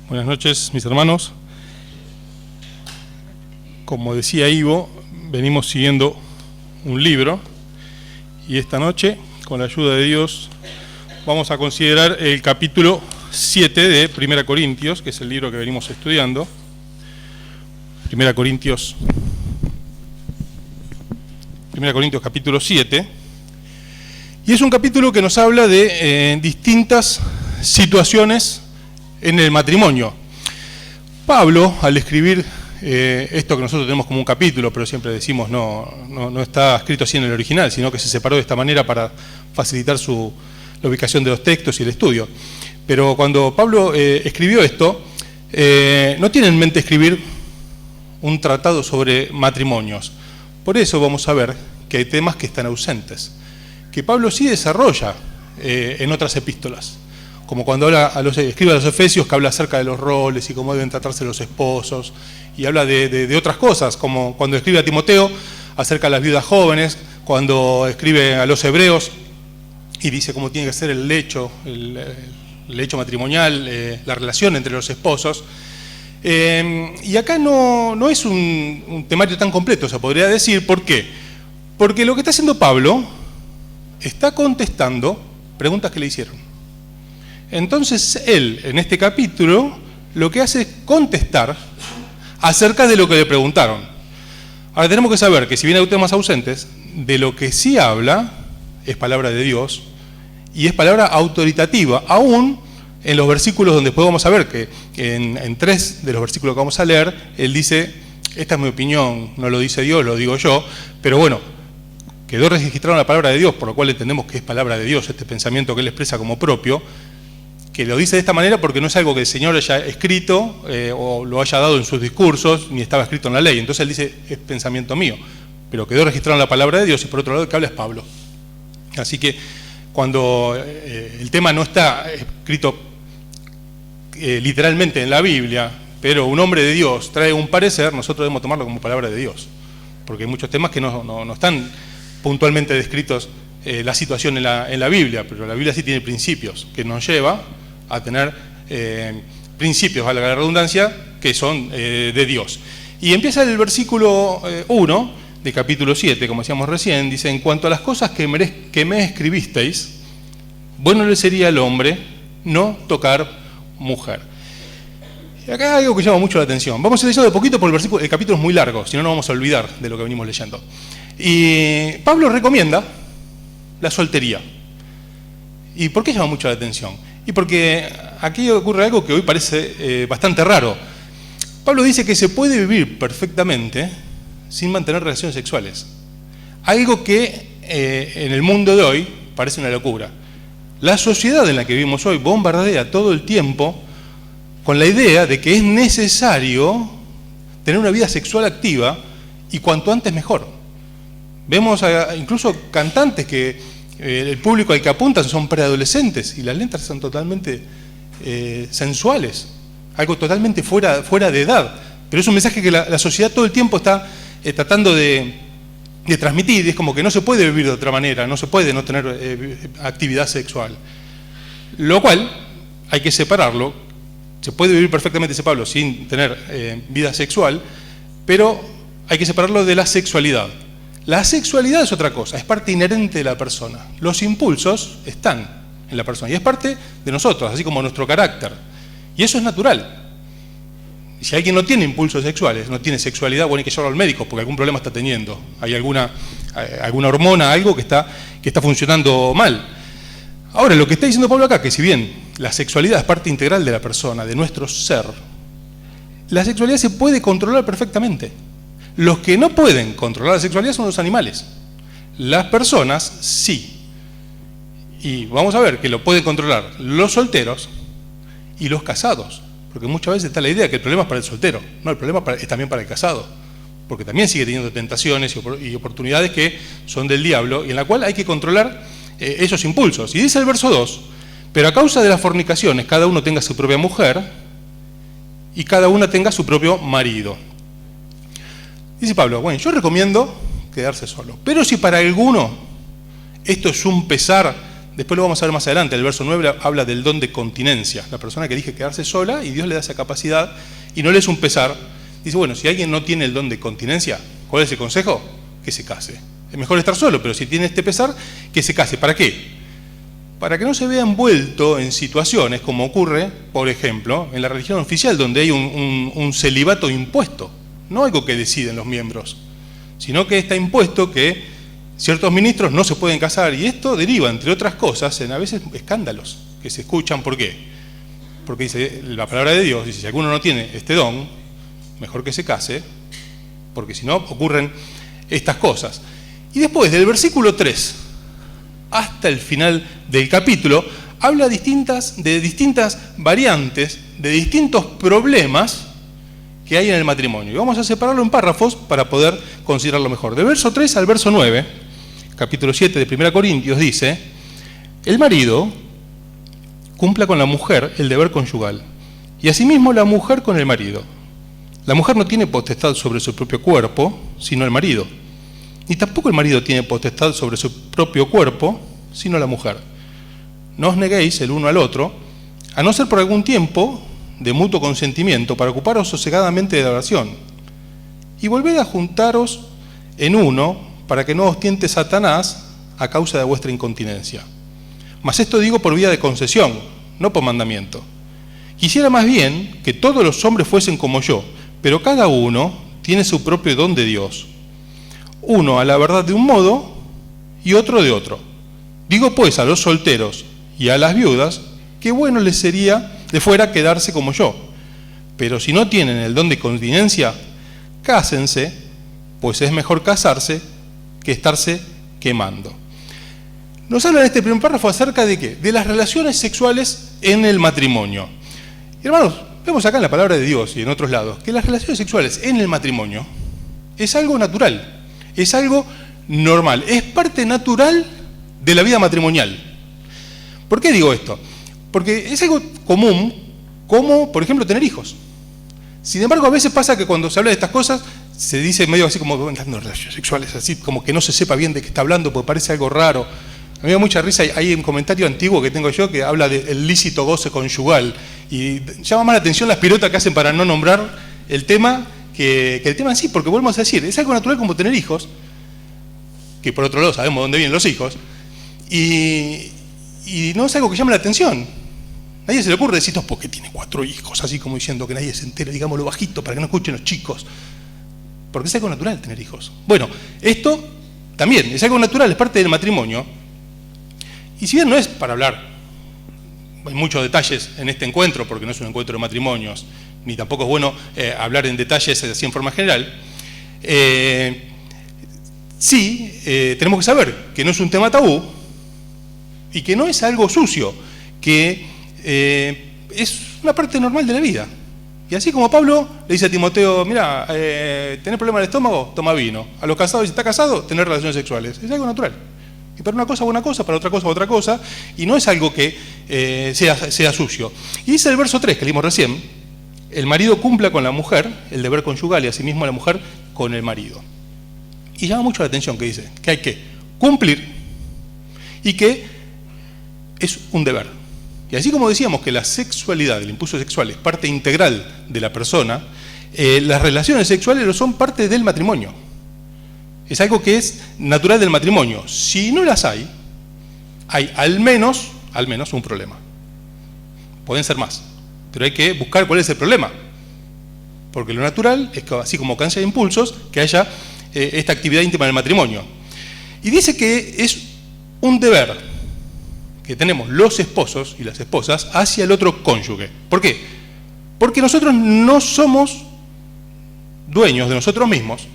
Buenas noches, mis hermanos. Como decía Ivo, venimos siguiendo un libro y esta noche, con la ayuda de Dios, vamos a considerar el capítulo 7 de 1 Corintios, que es el libro que venimos estudiando. 1 Corintios capítulo 7. Y es un capítulo que nos habla de distintas situaciones en el matrimonio. Pablo, al escribir esto que nosotros tenemos como un capítulo, pero siempre decimos no está escrito así en el original, sino que se separó de esta manera para facilitar la ubicación de los textos y el estudio. Pero cuando Pablo escribió esto, no tiene en mente escribir un tratado sobre matrimonios. Por eso vamos a ver que hay temas que están ausentes, que Pablo sí desarrolla en otras epístolas, como cuando escribe a los Efesios, que habla acerca de los roles y cómo deben tratarse los esposos, y habla de otras cosas, como cuando escribe a Timoteo acerca de las viudas jóvenes, cuando escribe a los Hebreos y dice cómo tiene que ser el lecho matrimonial, la relación entre los esposos. Y acá no es un temario tan completo, se podría decir. ¿Por qué? Porque lo que está haciendo Pablo está contestando preguntas que le hicieron. Entonces él, en este capítulo, lo que hace es contestar acerca de lo que le preguntaron. Ahora tenemos que saber que si bien hay temas ausentes, de lo que sí habla es palabra de Dios y es palabra autoritativa, aún en los versículos donde después vamos a ver que en 3 de los versículos que vamos a leer, él dice, esta es mi opinión, no lo dice Dios, lo digo yo, pero bueno, quedó registrada la palabra de Dios, por lo cual entendemos que es palabra de Dios, este pensamiento que él expresa como propio, que lo dice de esta manera porque no es algo que el Señor haya escrito o lo haya dado en sus discursos, ni estaba escrito en la ley. Entonces él dice, es pensamiento mío, pero quedó registrado en la palabra de Dios, y por otro lado el que habla es Pablo. Así que cuando el tema no está escrito literalmente en la Biblia, pero un hombre de Dios trae un parecer, nosotros debemos tomarlo como palabra de Dios, porque hay muchos temas que no están puntualmente descritos la situación en la Biblia, pero la Biblia sí tiene principios que nos lleva a tener principios, valga la redundancia, que son de Dios. Y empieza el versículo 1 de capítulo 7, como decíamos recién, dice, en cuanto a las cosas que me escribisteis, bueno le sería al hombre no tocar mujer. Y acá hay algo que llama mucho la atención. Vamos a ir leyendo de poquito porque el capítulo es muy largo, si no nos vamos a olvidar de lo que venimos leyendo. Y Pablo recomienda la soltería. ¿Y por qué llama mucho la atención? Y porque aquí ocurre algo que hoy parece bastante raro. Pablo dice que se puede vivir perfectamente sin mantener relaciones sexuales. Algo que en el mundo de hoy parece una locura. La sociedad en la que vivimos hoy bombardea todo el tiempo con la idea de que es necesario tener una vida sexual activa y cuanto antes mejor. Vemos incluso cantantes que el público al que apuntan son preadolescentes y las letras son totalmente sensuales, algo totalmente fuera de edad. Pero es un mensaje que la sociedad todo el tiempo está tratando de transmitir, y es como que no se puede vivir de otra manera, no se puede no tener actividad sexual. Lo cual hay que separarlo, se puede vivir perfectamente, dice Pablo, sin tener vida sexual, pero hay que separarlo de la sexualidad. La sexualidad es otra cosa, es parte inherente de la persona. Los impulsos están en la persona y es parte de nosotros, así como nuestro carácter. Y eso es natural. Si alguien no tiene impulsos sexuales, no tiene sexualidad, bueno, hay que llevarlo al médico porque algún problema está teniendo. Hay alguna hormona, algo que está funcionando mal. Ahora, lo que está diciendo Pablo acá, que si bien la sexualidad es parte integral de la persona, de nuestro ser, la sexualidad se puede controlar perfectamente. Los que no pueden controlar la sexualidad son los animales. Las personas sí. Y vamos a ver que lo pueden controlar los solteros y los casados. Porque muchas veces está la idea que el problema es para el soltero. No, el problema es también para el casado. Porque también sigue teniendo tentaciones y oportunidades que son del diablo y en la cual hay que controlar esos impulsos. Y dice el verso 2, pero a causa de las fornicaciones cada uno tenga su propia mujer y cada una tenga su propio marido. Dice Pablo, bueno, yo recomiendo quedarse solo. Pero si para alguno esto es un pesar después lo vamos a ver más adelante, el verso 9 habla del don de continencia, la persona que elige quedarse sola y Dios le da esa capacidad y no le es un pesar. Dice, bueno, si alguien no tiene el don de continencia, ¿cuál es el consejo? Que se case. Es mejor estar solo, pero si tiene este pesar, que se case. ¿Para qué? Para que no se vea envuelto en situaciones como ocurre, por ejemplo, en la religión oficial, donde hay un celibato impuesto, no algo que deciden los miembros, sino que está impuesto que ciertos ministros no se pueden casar, y esto deriva, entre otras cosas, en a veces escándalos que se escuchan. ¿Por qué? Porque dice la palabra de Dios, dice, si alguno no tiene este don, mejor que se case, porque si no ocurren estas cosas. Y después, del versículo 3 hasta el final del capítulo, habla de distintas variantes, de distintos problemas que hay en el matrimonio. Y vamos a separarlo en párrafos para poder considerarlo mejor. Del verso 3 al verso 9, capítulo 7 de 1 Corintios, dice, el marido cumpla con la mujer el deber conyugal, y asimismo la mujer con el marido. La mujer no tiene potestad sobre su propio cuerpo, sino el marido. Ni tampoco el marido tiene potestad sobre su propio cuerpo, sino la mujer. No os neguéis el uno al otro, a no ser por algún tiempo de mutuo consentimiento, para ocuparos sosegadamente de la oración. Y volved a juntaros en uno, para que no os tiente Satanás a causa de vuestra incontinencia. Mas esto digo por vía de concesión, no por mandamiento. Quisiera más bien que todos los hombres fuesen como yo, pero cada uno tiene su propio don de Dios. Uno a la verdad de un modo y otro de otro. Digo pues a los solteros y a las viudas que bueno les fuera quedarse como yo. Pero si no tienen el don de continencia, cásense, pues es mejor casarse que estarse quemando. Nos habla en este primer párrafo acerca de ¿qué? De las relaciones sexuales en el matrimonio. Y hermanos, vemos acá en la palabra de Dios y en otros lados que las relaciones sexuales en el matrimonio es algo natural. Es algo normal, es parte natural de la vida matrimonial. ¿Por qué digo esto? Porque es algo común, como por ejemplo tener hijos. Sin embargo, a veces pasa que cuando se habla de estas cosas, se dice medio así como hablando de relaciones sexuales, así como que no se sepa bien de qué está hablando, porque parece algo raro. A mí me da mucha risa, hay un comentario antiguo que tengo yo que habla del lícito goce conyugal, y llama más la atención las piruetas que hacen para no nombrar el tema que el tema en sí, porque volvemos a decir, es algo natural como tener hijos, que por otro lado sabemos dónde vienen los hijos, y no es algo que llame la atención. A nadie se le ocurre decir, no, ¿por qué tiene 4 hijos? Así como diciendo que nadie se entere, digámoslo bajito para que no escuchen los chicos. Porque es algo natural tener hijos. Bueno, esto también es algo natural, es parte del matrimonio. Y si bien no es para hablar, hay muchos detalles en este encuentro, porque no es un encuentro de matrimonios, ni tampoco es bueno hablar en detalles así en forma general, sí tenemos que saber que no es un tema tabú y que no es algo sucio, que es una parte normal de la vida. Y así como Pablo le dice a Timoteo, mira, ¿tenés problema del estómago? Toma vino. A los casados, si está casado, tener relaciones sexuales. Es algo natural. Y para una cosa, buena cosa, para otra cosa, y no es algo que sea sucio. Y dice el verso 3 que leímos recién, el marido cumpla con la mujer el deber conyugal y asimismo la mujer con el marido. Y llama mucho la atención que dice que hay que cumplir y que es un deber. Y así como decíamos que la sexualidad, el impulso sexual es parte integral de la persona, las relaciones sexuales lo son parte del matrimonio. Es algo que es natural del matrimonio. Si no las hay al menos un problema. Pueden ser más, pero hay que buscar cuál es el problema. Porque lo natural es que, así como cansa de impulsos, que haya esta actividad íntima en el matrimonio. Y dice que es un deber que tenemos los esposos y las esposas hacia el otro cónyuge. ¿Por qué? Porque nosotros no somos dueños de nosotros mismos,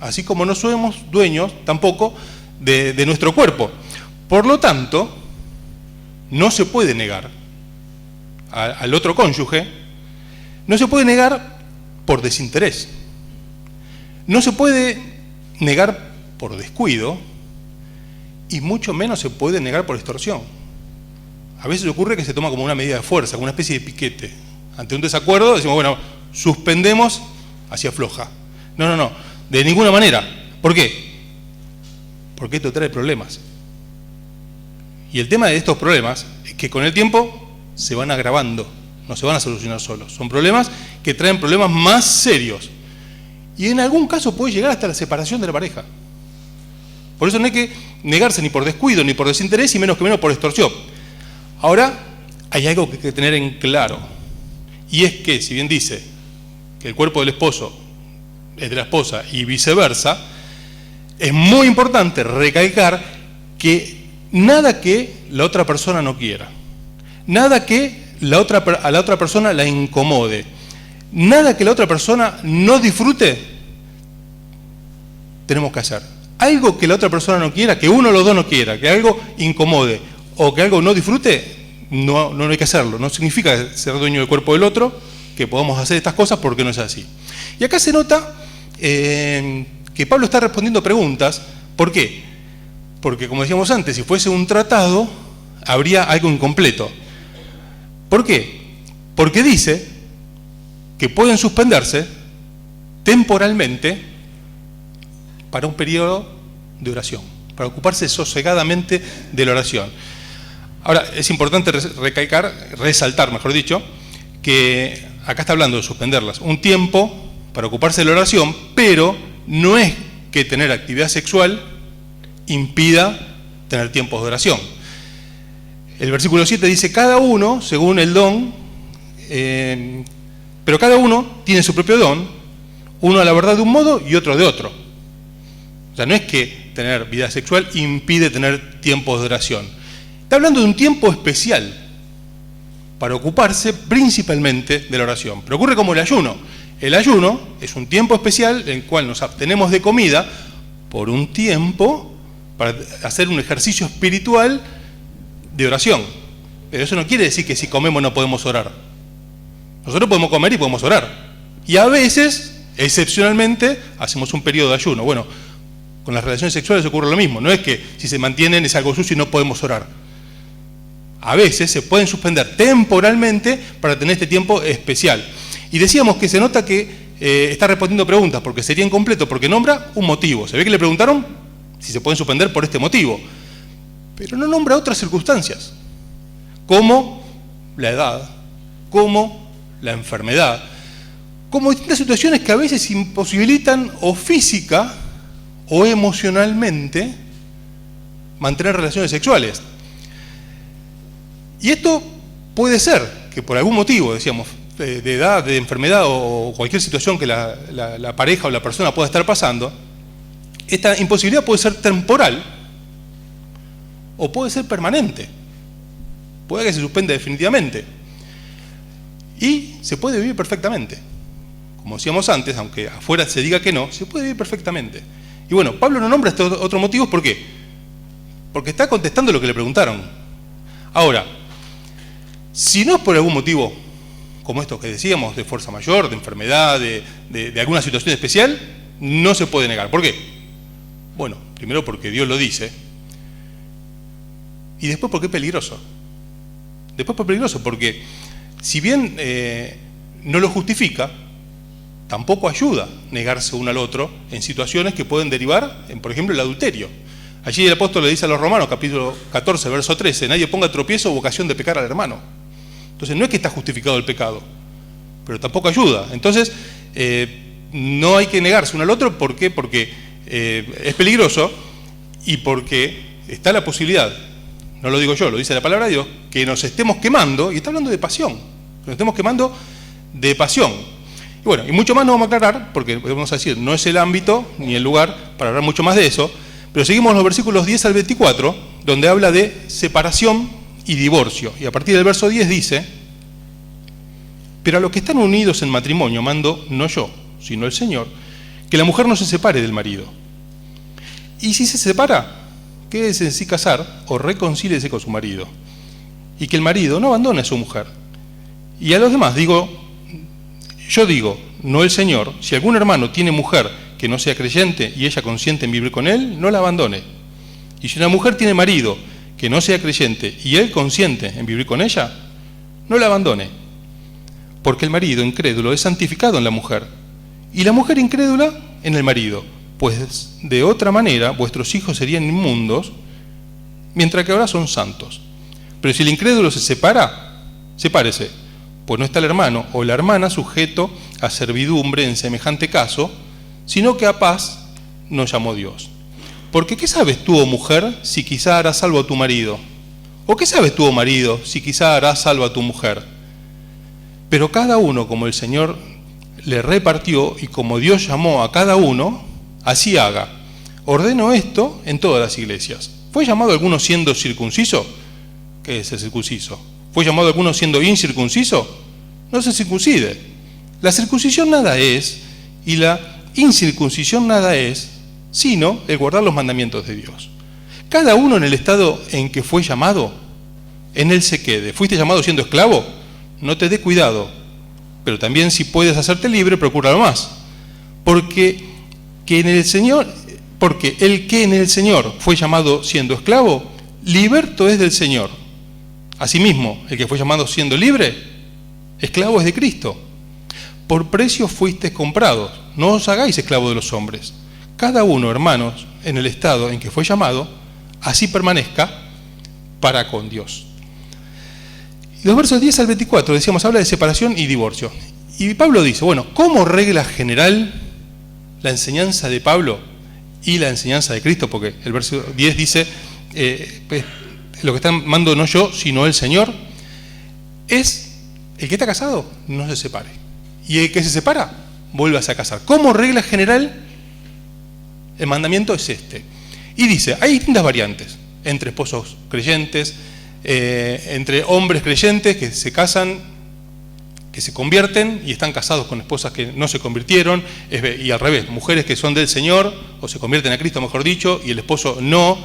así como no somos dueños tampoco de nuestro cuerpo. Por lo tanto, no se puede negar al otro cónyuge, no se puede negar por desinterés, no se puede negar por descuido y mucho menos se puede negar por extorsión. A veces ocurre que se toma como una medida de fuerza, como una especie de piquete. Ante un desacuerdo decimos, bueno, suspendemos, así afloja. No, de ninguna manera. ¿Por qué? Porque esto trae problemas. Y el tema de estos problemas es que con el tiempo se van agravando, no se van a solucionar solos. Son problemas que traen problemas más serios. Y en algún caso puede llegar hasta la separación de la pareja. Por eso no hay que negarse ni por descuido, ni por desinterés, y menos que menos por extorsión. Ahora, hay algo que hay que tener en claro. Y es que, si bien dice que el cuerpo del esposo es de la esposa y viceversa, es muy importante recalcar que nada que la otra persona no quiera, nada que a la otra persona la incomode, nada que la otra persona no disfrute, tenemos que hacer. Algo que la otra persona no quiera, que uno de los dos no quiera, que algo incomode o que algo no disfrute, no hay que hacerlo. No significa ser dueño del cuerpo del otro, que podamos hacer estas cosas, porque no es así. Y acá se nota que Pablo está respondiendo preguntas. ¿Por qué? Porque, como decíamos antes, si fuese un tratado, habría algo incompleto. ¿Por qué? Porque dice que pueden suspenderse temporalmente para un periodo de oración, para ocuparse sosegadamente de la oración. Ahora, es importante resaltar, mejor dicho, que acá está hablando de suspenderlas un tiempo para ocuparse de la oración, pero no es que tener actividad sexual impida tener tiempos de oración. El versículo 7 dice, cada uno, según el don, pero cada uno tiene su propio don, uno a la verdad de un modo y otro de otro. O sea, no es que tener vida sexual impide tener tiempos de oración. Está hablando de un tiempo especial para ocuparse principalmente de la oración. Pero ocurre como el ayuno. El ayuno es un tiempo especial en el cual nos abstenemos de comida por un tiempo para hacer un ejercicio espiritual de oración. Pero eso no quiere decir que si comemos no podemos orar. Nosotros podemos comer y podemos orar. Y a veces, excepcionalmente, hacemos un periodo de ayuno. Bueno, con las relaciones sexuales ocurre lo mismo. No es que si se mantienen es algo sucio y no podemos orar. A veces se pueden suspender temporalmente para tener este tiempo especial. Y decíamos que se nota que está respondiendo preguntas, porque sería incompleto, porque nombra un motivo. Se ve que le preguntaron si se pueden suspender por este motivo. Pero no nombra otras circunstancias, como la edad, como la enfermedad, como distintas situaciones que a veces imposibilitan o física o emocionalmente mantener relaciones sexuales. Y esto puede ser que por algún motivo, decíamos, de edad, de enfermedad o cualquier situación que la pareja o la persona pueda estar pasando, esta imposibilidad puede ser temporal o puede ser permanente. Puede que se suspenda definitivamente. Y se puede vivir perfectamente. Como decíamos antes, aunque afuera se diga que no, se puede vivir perfectamente. Y bueno, Pablo no nombra estos otros motivos, ¿por qué? Porque está contestando lo que le preguntaron. Ahora, si no es por algún motivo, como estos que decíamos, de fuerza mayor, de enfermedad, de alguna situación especial, no se puede negar. ¿Por qué? Bueno, primero porque Dios lo dice, y después porque es peligroso. Después porque es peligroso, porque si bien no lo justifica, tampoco ayuda negarse uno al otro en situaciones que pueden derivar en, por ejemplo, el adulterio. Allí el apóstol le dice a los Romanos, capítulo 14, verso 13, nadie ponga tropiezo o ocasión de pecar al hermano. Entonces no es que está justificado el pecado, pero tampoco ayuda. Entonces no hay que negarse uno al otro. ¿Por qué? Porque es peligroso y porque está la posibilidad, no lo digo yo, lo dice la palabra de Dios, que nos estemos quemando, y está hablando de pasión, que nos estemos quemando de pasión. Y bueno, y mucho más nos vamos a aclarar, porque vamos a decir, no es el ámbito ni el lugar para hablar mucho más de eso, pero seguimos los versículos 10 al 24, donde habla de separación y divorcio. Y a partir del verso 10 dice, pero a los que están unidos en matrimonio mando, no yo, sino el Señor, que la mujer no se separe del marido. Y si se separa, quédese en sí casar o reconcíliese con su marido. Y que el marido no abandone a su mujer. Y a los demás yo digo, no el Señor, si algún hermano tiene mujer que no sea creyente y ella consiente en vivir con él, no la abandone. Y si una mujer tiene marido que no sea creyente y él consiente en vivir con ella, no la abandone. Porque el marido incrédulo es santificado en la mujer, y la mujer incrédula en el marido, pues de otra manera vuestros hijos serían inmundos mientras que ahora son santos. Pero si el incrédulo se separa, sepárese, pues no está el hermano o la hermana sujeto a servidumbre en semejante caso, sino que a paz nos llamó Dios. Porque ¿qué sabes tú, oh mujer, si quizá harás salvo a tu marido? ¿O qué sabes tú, oh marido, si quizá harás salvo a tu mujer? Pero cada uno, como el Señor le repartió y como Dios llamó a cada uno, así haga. Ordeno esto en todas las iglesias. ¿Fue llamado alguno siendo circunciso? ¿Qué es el circunciso? ¿Fue llamado alguno siendo incircunciso? No se circuncide. La circuncisión nada es y la incircuncisión nada es, sino el guardar los mandamientos de Dios. Cada uno en el estado en que fue llamado, en él se quede. ¿Fuiste llamado siendo esclavo? No te dé cuidado, pero también si puedes hacerte libre, procúralo más. Porque el que en el Señor fue llamado siendo esclavo, liberto es del Señor. Asimismo, el que fue llamado siendo libre, esclavo es de Cristo. Por precio fuisteis comprados, no os hagáis esclavos de los hombres. Cada uno, hermanos, en el estado en que fue llamado, así permanezca para con Dios. Y los versos 10 al 24, decíamos, habla de separación y divorcio. Y Pablo dice, bueno, como regla general, la enseñanza de Pablo y la enseñanza de Cristo, porque el verso 10 dice, lo que está mando no yo, sino el Señor, es el que está casado, no se separe. Y el que se separa, vuélvase a casar. Como regla general, el mandamiento es este. Y dice, hay distintas variantes, entre esposos creyentes, entre hombres creyentes que se casan, que se convierten y están casados con esposas que no se convirtieron, y al revés, mujeres que son del Señor, o se convierten a Cristo, mejor dicho, y el esposo no.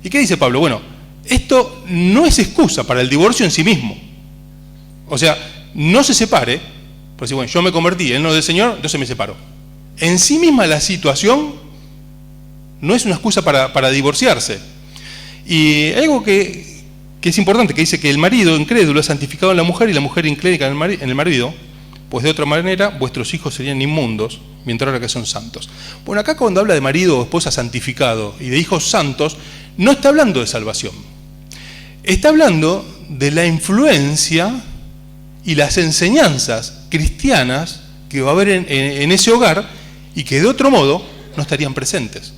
¿Y qué dice Pablo? Bueno, esto no es excusa para el divorcio en sí mismo. O sea, no se separe, pues si bueno, yo me convertí, él no del Señor, entonces me separo. En sí misma la situación no es una excusa para divorciarse. Y algo que es importante, que dice que el marido incrédulo es santificado en la mujer y la mujer incrédula en el marido, pues de otra manera vuestros hijos serían inmundos, mientras ahora que son santos. Bueno, acá cuando habla de marido o esposa santificado y de hijos santos, no está hablando de salvación. Está hablando de la influencia y las enseñanzas cristianas que va a haber en ese hogar y que de otro modo no estarían presentes.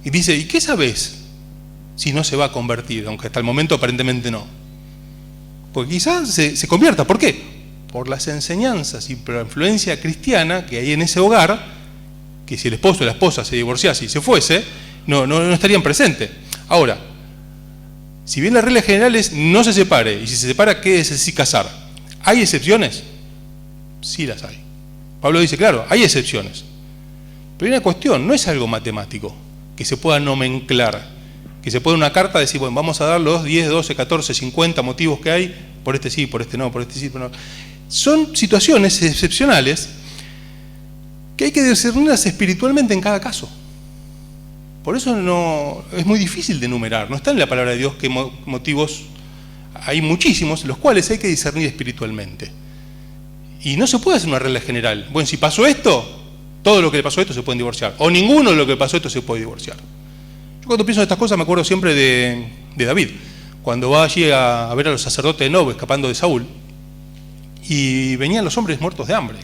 Y dice, ¿y qué sabes si no se va a convertir? Aunque hasta el momento aparentemente no. Porque quizás se convierta. ¿Por qué? Por las enseñanzas y por la influencia cristiana que hay en ese hogar, que si el esposo o la esposa se divorciase y se fuese, no estarían presentes. Ahora, si bien la regla general es no se separe, y si se separa, quédese sin casar. ¿Hay excepciones? Sí las hay. Pablo dice, claro, hay excepciones. Pero hay una cuestión, no es algo matemático, que se pueda nomenclar, que se pueda una carta decir, bueno, vamos a dar los 10, 12, 14, 50 motivos que hay, por este sí, por este no, por este sí, por no. Son situaciones excepcionales que hay que discernirlas espiritualmente en cada caso. Por eso no es muy difícil de enumerar, no está en la palabra de Dios qué motivos, hay muchísimos, los cuales hay que discernir espiritualmente. Y no se puede hacer una regla general. Bueno, si pasó esto, todo lo que le pasó a esto se pueden divorciar. O ninguno de lo que pasó a esto se puede divorciar. Yo cuando pienso en estas cosas me acuerdo siempre de David, cuando va allí a ver a los sacerdotes de Nob escapando de Saúl, y venían los hombres muertos de hambre,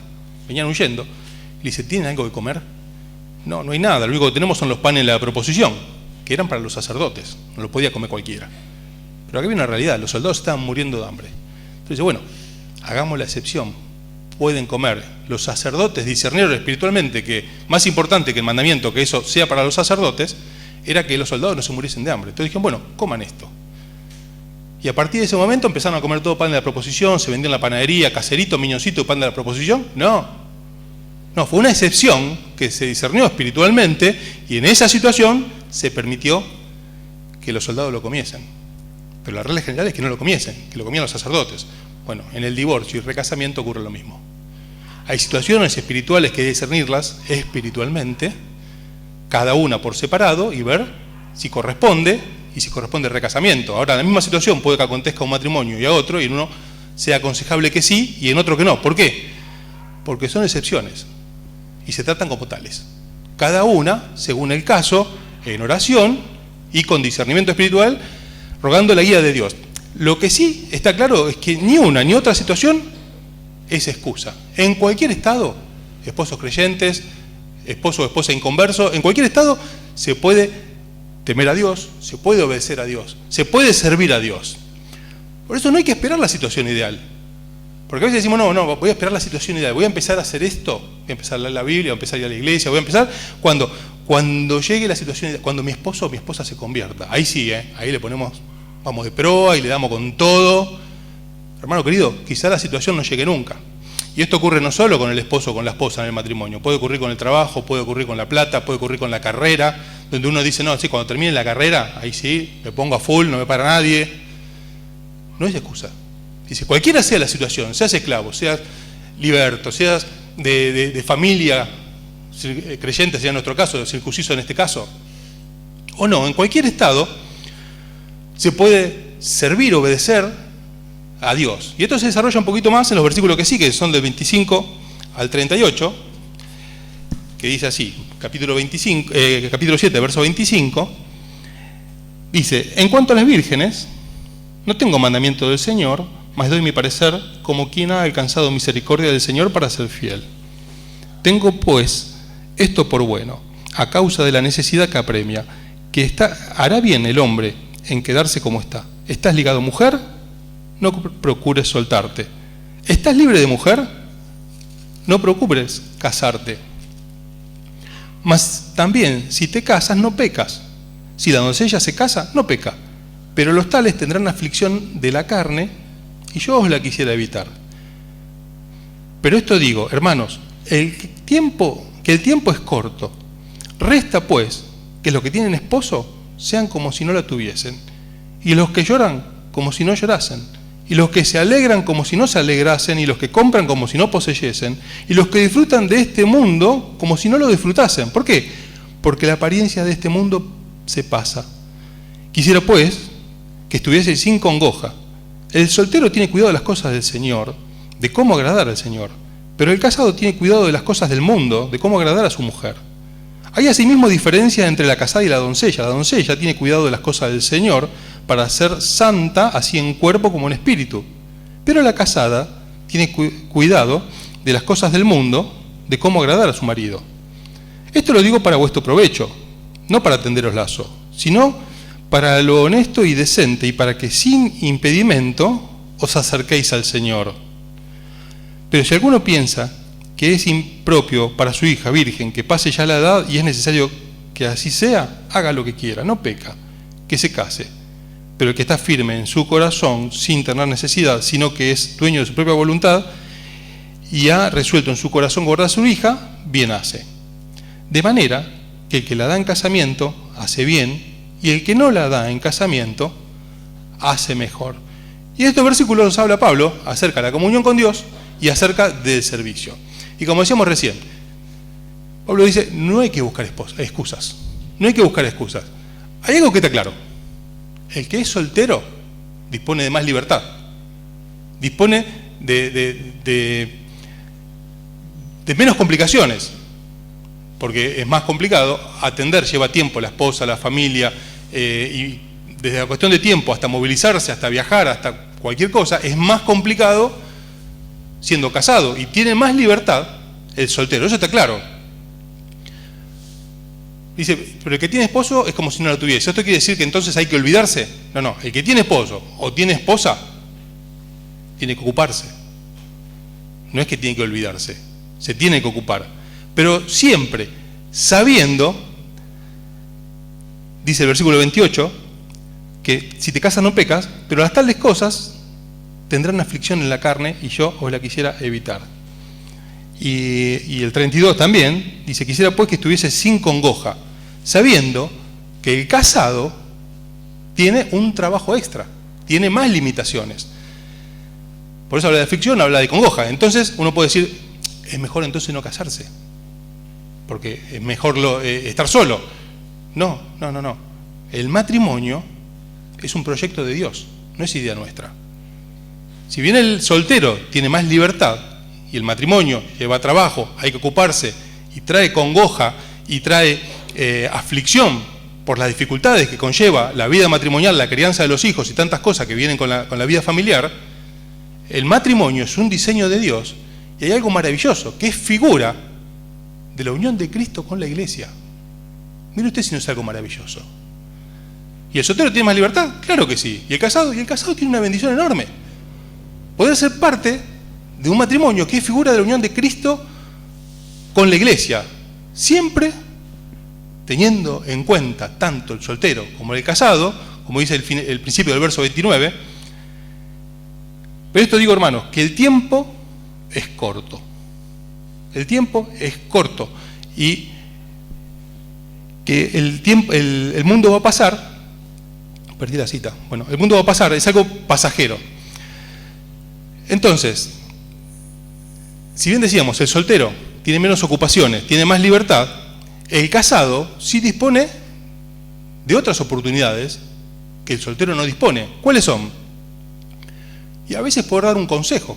venían huyendo, y le dice, ¿tienen algo de comer? No, no hay nada, lo único que tenemos son los panes de la proposición, que eran para los sacerdotes, no lo podía comer cualquiera. Pero aquí viene una realidad, los soldados estaban muriendo de hambre. Entonces, bueno, hagamos la excepción, pueden comer. Los sacerdotes discernieron espiritualmente que más importante que el mandamiento, que eso sea para los sacerdotes, era que los soldados no se muriesen de hambre. Entonces dijeron, bueno, coman esto. Y a partir de ese momento empezaron a comer todo pan de la proposición, se vendía en la panadería, caserito, miñoncito, pan de la proposición. No, fue una excepción que se discernió espiritualmente y en esa situación se permitió que los soldados lo comiesen. Pero la regla general es que no lo comiesen, que lo comían los sacerdotes. Bueno, en el divorcio y recasamiento ocurre lo mismo. Hay situaciones espirituales que hay que discernirlas espiritualmente, cada una por separado, y ver si corresponde, y si corresponde el recasamiento. Ahora, en la misma situación puede que acontezca un matrimonio y a otro, y en uno sea aconsejable que sí, y en otro que no. ¿Por qué? Porque son excepciones, y se tratan como tales. Cada una, según el caso, en oración, y con discernimiento espiritual, rogando la guía de Dios. Lo que sí está claro es que ni una ni otra situación es excusa. En cualquier estado, esposos creyentes, esposo o esposa inconverso, en cualquier estado se puede temer a Dios, se puede obedecer a Dios, se puede servir a Dios. Por eso no hay que esperar la situación ideal. Porque a veces decimos, no, voy a esperar la situación ideal, voy a empezar a hacer esto, voy a empezar a leer la Biblia, voy a empezar a ir a la iglesia, voy a empezar cuando llegue la situación ideal, cuando mi esposo o mi esposa se convierta. Ahí sí, ahí le ponemos, vamos de proa y le damos con todo. Hermano querido, quizá la situación no llegue nunca. Y esto ocurre no solo con el esposo o con la esposa en el matrimonio, puede ocurrir con el trabajo, puede ocurrir con la plata, puede ocurrir con la carrera, donde uno dice, no, sí, cuando termine la carrera, ahí sí, me pongo a full, no me para nadie. No es excusa. Dice, cualquiera sea la situación, seas esclavo, seas liberto, seas de familia creyente, sea en nuestro caso, circunciso en este caso, o no, en cualquier estado se puede servir, obedecer a Dios. Y esto se desarrolla un poquito más en los versículos que siguen, que son del 25 al 38, que dice así, capítulo 7, verso 25, dice, en cuanto a las vírgenes, no tengo mandamiento del Señor, mas doy mi parecer como quien ha alcanzado misericordia del Señor para ser fiel. Tengo pues esto por bueno, a causa de la necesidad que apremia, que hará bien el hombre en quedarse como está. ¿Estás ligado, mujer? No procures soltarte. ¿Estás libre de mujer? No procures casarte. Mas también, si te casas, no pecas. Si la doncella se casa, no peca. Pero los tales tendrán aflicción de la carne, y yo os la quisiera evitar. Pero esto digo, hermanos, que el tiempo es corto. Resta pues que los que tienen esposo sean como si no la tuviesen, y los que lloran como si no llorasen, y los que se alegran como si no se alegrasen, y los que compran como si no poseyesen, y los que disfrutan de este mundo como si no lo disfrutasen. ¿Por qué? Porque la apariencia de este mundo se pasa. Quisiera pues que estuviese sin congoja. El soltero tiene cuidado de las cosas del Señor, de cómo agradar al Señor, pero el casado tiene cuidado de las cosas del mundo, de cómo agradar a su mujer. Hay asimismo diferencia entre la casada y la doncella. La doncella tiene cuidado de las cosas del Señor para ser santa, así en cuerpo como en espíritu. Pero la casada tiene cuidado de las cosas del mundo, de cómo agradar a su marido. Esto lo digo para vuestro provecho, no para tenderos lazo, sino para lo honesto y decente, y para que sin impedimento os acerquéis al Señor. Pero si alguno piensa que es impropio para su hija virgen que pase ya la edad y es necesario que así sea, haga lo que quiera, no peca, que se case. Pero el que está firme en su corazón, sin tener necesidad, sino que es dueño de su propia voluntad, y ha resuelto en su corazón guardar a su hija, bien hace. De manera que el que la da en casamiento hace bien, y el que no la da en casamiento hace mejor. Y estos versículos nos habla Pablo acerca de la comunión con Dios y acerca del servicio. Y como decíamos recién, Pablo dice, no hay que buscar excusas. No hay que buscar excusas. Hay algo que está claro. El que es soltero dispone de más libertad. Dispone de menos complicaciones. Porque es más complicado atender, lleva tiempo la esposa, la familia, y desde la cuestión de tiempo hasta movilizarse, hasta viajar, hasta cualquier cosa, es más complicado siendo casado y tiene más libertad el soltero, eso está claro. Dice, pero el que tiene esposo es como si no lo tuviese. ¿Esto quiere decir que entonces hay que olvidarse? No, el que tiene esposo o tiene esposa tiene que ocuparse. No es que tiene que olvidarse, se tiene que ocupar. Pero siempre sabiendo, dice el versículo 28, que si te casas no pecas, pero las tales cosas tendrán aflicción en la carne y yo os la quisiera evitar. Y el 32 también dice, quisiera pues que estuviese sin congoja, sabiendo que el casado tiene un trabajo extra, tiene más limitaciones. Por eso habla de aflicción, habla de congoja. Entonces uno puede decir, es mejor entonces no casarse, porque es mejor estar solo. No. El matrimonio es un proyecto de Dios, no es idea nuestra. Si bien el soltero tiene más libertad y el matrimonio lleva trabajo, hay que ocuparse y trae congoja y trae aflicción por las dificultades que conlleva la vida matrimonial, la crianza de los hijos y tantas cosas que vienen con la vida familiar, el matrimonio es un diseño de Dios y hay algo maravilloso, que es figura de la unión de Cristo con la iglesia. Mire usted si no es algo maravilloso. ¿Y el soltero tiene más libertad? Claro que sí. ¿Y el casado? Y el casado tiene una bendición enorme. Poder ser parte de un matrimonio que es figura de la unión de Cristo con la iglesia, siempre teniendo en cuenta tanto el soltero como el casado, como dice el principio del verso 29. Pero esto digo, hermanos, que el tiempo es corto. El tiempo es corto y que el mundo va a pasar. Perdí la cita. Bueno, el mundo va a pasar, es algo pasajero. Entonces, si bien decíamos, el soltero tiene menos ocupaciones, tiene más libertad, el casado sí dispone de otras oportunidades que el soltero no dispone. ¿Cuáles son? Y a veces poder dar un consejo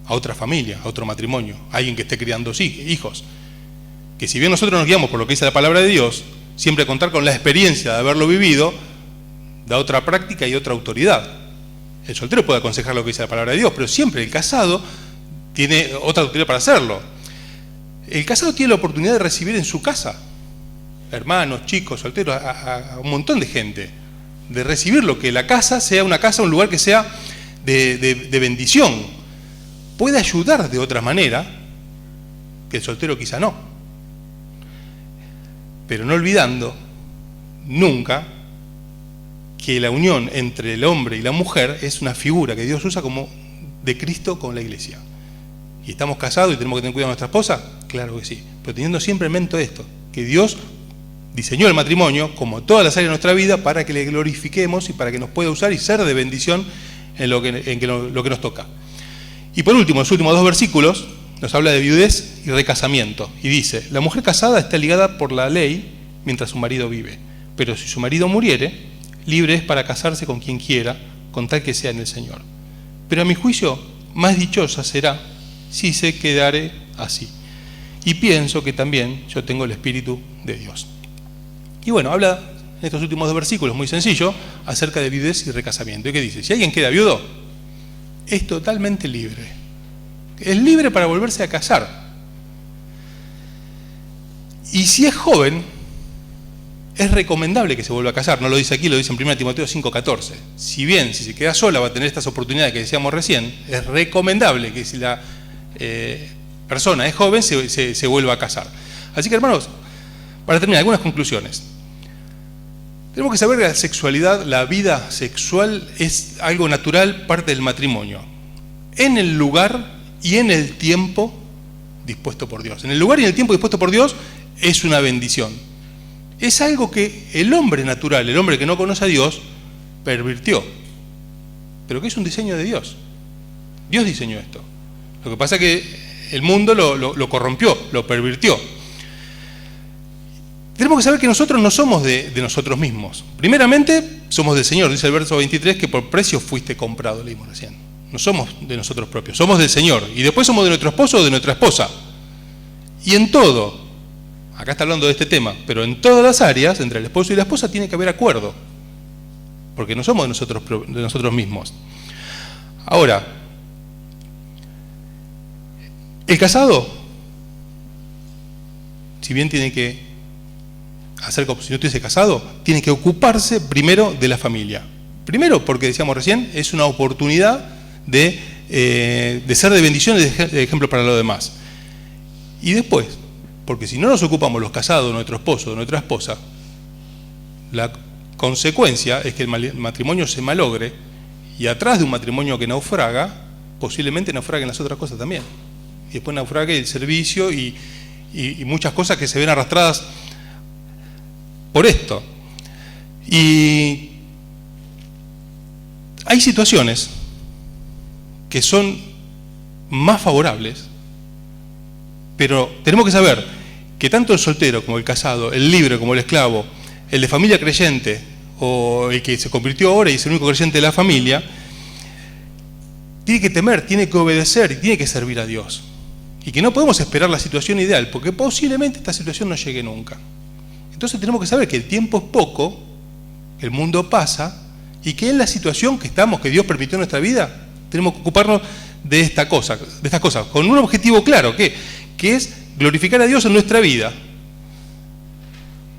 a otra familia, a otro matrimonio, a alguien que esté criando hijos. Que si bien nosotros nos guiamos por lo que dice la palabra de Dios, siempre contar con la experiencia de haberlo vivido, da otra práctica y otra autoridad. El soltero puede aconsejar lo que dice la palabra de Dios, pero siempre el casado tiene otra autoridad para hacerlo. El casado tiene la oportunidad de recibir en su casa hermanos, chicos, solteros, a un montón de gente, de recibir lo que la casa sea una casa, un lugar que sea de bendición. Puede ayudar de otra manera que el soltero quizá no, pero no olvidando nunca que la unión entre el hombre y la mujer es una figura que Dios usa como de Cristo con la iglesia. ¿Y estamos casados y tenemos que tener cuidado de nuestra esposa? Claro que sí, pero teniendo siempre en mente esto, que Dios diseñó el matrimonio, como todas las áreas de nuestra vida, para que le glorifiquemos y para que nos pueda usar y ser de bendición en lo que nos toca. Y por último, los últimos 2 versículos nos habla de viudez y recasamiento. Y dice, la mujer casada está ligada por la ley mientras su marido vive, pero si su marido muriere, libre es para casarse con quien quiera, con tal que sea en el Señor. Pero a mi juicio, más dichosa será si se quedare así. Y pienso que también yo tengo el Espíritu de Dios. Y bueno, habla en estos últimos 2 versículos, muy sencillo, acerca de viudez y recasamiento. ¿Y qué dice? Si alguien queda viudo, es totalmente libre. Es libre para volverse a casar. Y si es joven, es recomendable que se vuelva a casar. No lo dice aquí, lo dice en 1 Timoteo 5:14. Si bien, si se queda sola, va a tener estas oportunidades que decíamos recién, es recomendable que si la persona es joven, se vuelva a casar. Así que, hermanos, para terminar, algunas conclusiones. Tenemos que saber que la sexualidad, la vida sexual, es algo natural, parte del matrimonio. En el lugar y en el tiempo dispuesto por Dios. En el lugar y en el tiempo dispuesto por Dios es una bendición. Es algo que el hombre natural, el hombre que no conoce a Dios, pervirtió. Pero que es un diseño de Dios. Dios diseñó esto. Lo que pasa es que el mundo lo corrompió, lo pervirtió. Tenemos que saber que nosotros no somos de nosotros mismos. Primeramente, somos del Señor. Dice el verso 23 que por precio fuiste comprado, leímos recién. No somos de nosotros propios, somos del Señor. Y después somos de nuestro esposo o de nuestra esposa. Y en todo, acá está hablando de este tema, pero en todas las áreas, entre el esposo y la esposa, tiene que haber acuerdo. Porque no somos de nosotros mismos. Ahora, el casado, si bien tiene que hacer como si no estuviese casado, tiene que ocuparse primero de la familia. Primero, porque decíamos recién, es una oportunidad de ser de bendición y de ejemplo para los demás. Y después, porque si no nos ocupamos los casados, de nuestro esposo, de nuestra esposa, la consecuencia es que el matrimonio se malogre y atrás de un matrimonio que naufraga, posiblemente naufraguen las otras cosas también. Y después naufrague el servicio y muchas cosas que se ven arrastradas por esto. Y hay situaciones que son más favorables, pero tenemos que saber que tanto el soltero como el casado, el libre como el esclavo, el de familia creyente o el que se convirtió ahora y es el único creyente de la familia, tiene que temer, tiene que obedecer y tiene que servir a Dios. Y que no podemos esperar la situación ideal, porque posiblemente esta situación no llegue nunca. Entonces tenemos que saber que el tiempo es poco, que el mundo pasa, y que en la situación que estamos, que Dios permitió en nuestra vida, tenemos que ocuparnos de estas cosas, con un objetivo claro, que es glorificar a Dios en nuestra vida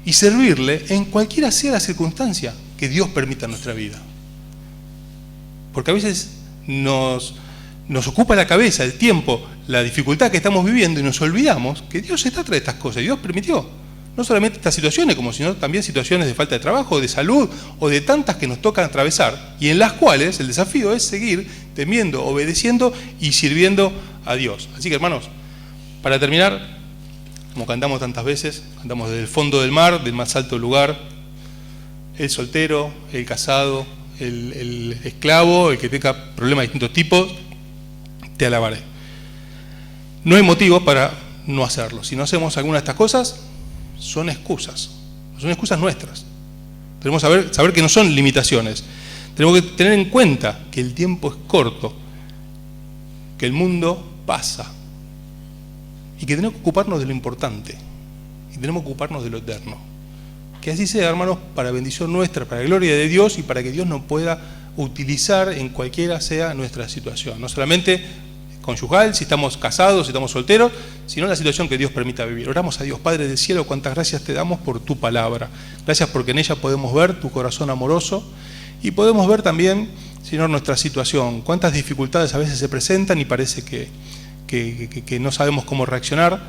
y servirle en cualquiera sea la circunstancia que Dios permita en nuestra vida. Porque a veces nos ocupa la cabeza, el tiempo, la dificultad que estamos viviendo y nos olvidamos que Dios está tras de estas cosas. Dios permitió no solamente estas situaciones, sino también situaciones de falta de trabajo, de salud o de tantas que nos tocan atravesar y en las cuales el desafío es seguir temiendo, obedeciendo y sirviendo a Dios. Así que, hermanos, para terminar, como cantamos tantas veces, cantamos desde el fondo del mar, del más alto lugar, el soltero, el casado, el esclavo, el que tenga problemas de distintos tipos, te alabaré. No hay motivo para no hacerlo. Si no hacemos alguna de estas cosas, son excusas nuestras. Tenemos que saber que no son limitaciones. Tenemos que tener en cuenta que el tiempo es corto, que el mundo pasa y que tenemos que ocuparnos de lo importante y tenemos que ocuparnos de lo eterno. Que así sea, hermanos, para bendición nuestra, para la gloria de Dios y para que Dios nos pueda utilizar en cualquiera sea nuestra situación. No solamente conyugal, si estamos casados, si estamos solteros, sino en la situación que Dios permita vivir. Oramos a Dios, Padre del cielo, cuántas gracias te damos por tu palabra. Gracias porque en ella podemos ver tu corazón amoroso y podemos ver también, Señor, nuestra situación. Cuántas dificultades a veces se presentan y parece que no sabemos cómo reaccionar,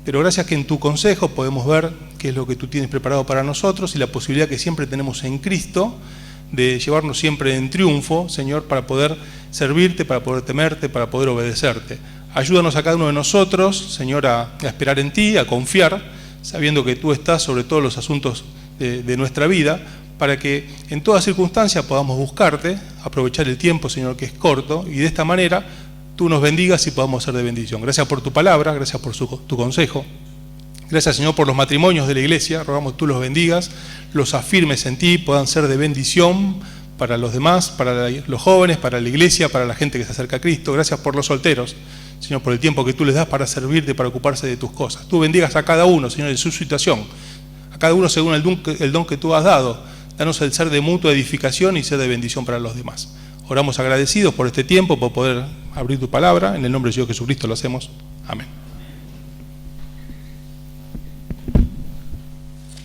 pero gracias que en tu consejo podemos ver qué es lo que tú tienes preparado para nosotros y la posibilidad que siempre tenemos en Cristo de llevarnos siempre en triunfo, Señor, para poder servirte, para poder temerte, para poder obedecerte. Ayúdanos a cada uno de nosotros, Señor, a esperar en ti, a confiar, sabiendo que tú estás sobre todos los asuntos de nuestra vida, para que en toda circunstancia podamos buscarte, aprovechar el tiempo, Señor, que es corto, y de esta manera tú nos bendigas y podamos ser de bendición. Gracias por tu palabra, gracias por tu consejo. Gracias, Señor, por los matrimonios de la iglesia. Rogamos tú los bendigas, los afirmes en ti, puedan ser de bendición para los demás, para los jóvenes, para la iglesia, para la gente que se acerca a Cristo. Gracias por los solteros, Señor, por el tiempo que tú les das para servirte, para ocuparse de tus cosas. Tú bendigas a cada uno, Señor, en su situación, a cada uno según el don que tú has dado. Danos el ser de mutua edificación y ser de bendición para los demás. Oramos agradecidos por este tiempo, por poder abrir tu palabra. En el nombre de Dios Jesucristo lo hacemos. Amén.